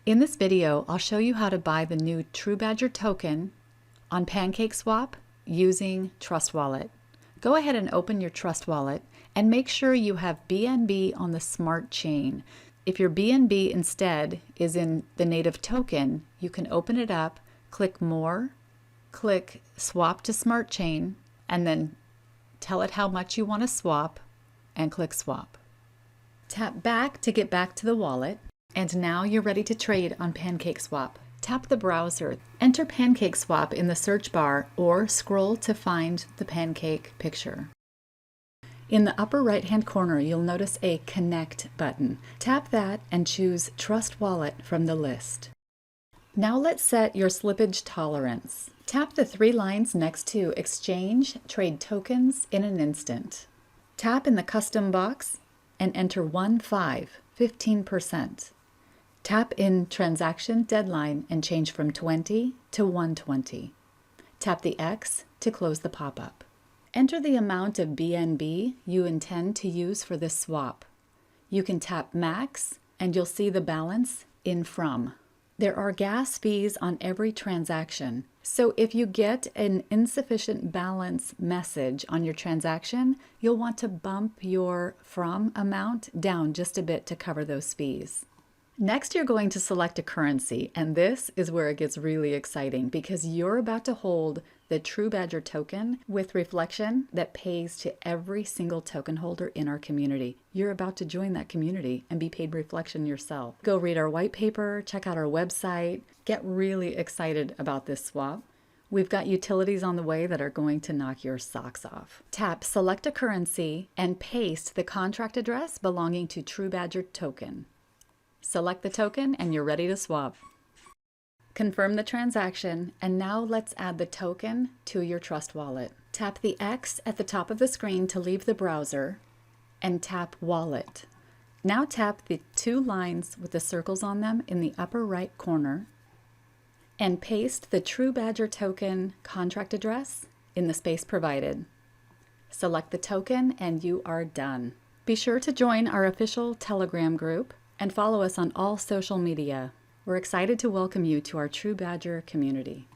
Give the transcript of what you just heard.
In this video, I'll show you how to buy the new TruBadger token on PancakeSwap using Trust Wallet. Go ahead and open your Trust Wallet and make sure you have BNB on the smart chain. If your BNB instead is in the native token, you can open it up, click More, click Swap to Smart Chain, and then tell it how much you want to swap, and click Swap. Tap back to get back to the wallet. And now you're ready to trade on PancakeSwap. Tap the browser, enter PancakeSwap in the search bar, or scroll to find the pancake picture. In the upper right-hand corner, you'll notice a Connect button. Tap that and choose Trust Wallet from the list. Now let's set your slippage tolerance. Tap the three lines next to Exchange Trade Tokens in an instant. Tap in the custom box and enter 15%. Tap in Transaction Deadline and change from 20 to 120. Tap the X to close the pop-up. Enter the amount of BNB you intend to use for this swap. You can tap Max and you'll see the balance in From. There are gas fees on every transaction, so if you get an insufficient balance message on your transaction, you'll want to bump your From amount down just a bit to cover those fees. Next, you're going to select a currency, and this is where it gets really exciting because you're about to hold the TruBadger token with reflection that pays to every single token holder in our community. You're about to join that community and be paid reflection yourself. Go read our white paper, check out our website, get really excited about this swap. We've got utilities on the way that are going to knock your socks off. Tap Select a Currency and paste the contract address belonging to TruBadger token. Select the token and you're ready to swap. Confirm the transaction, and now let's add the token to your Trust Wallet. Tap the X at the top of the screen to leave the browser and tap Wallet. Now tap the two lines with the circles on them in the upper right corner and paste the TruBadger token contract address in the space provided. Select the token and you are done. Be sure to join our official Telegram group and follow us on all social media. We're excited to welcome you to our TruBadger community.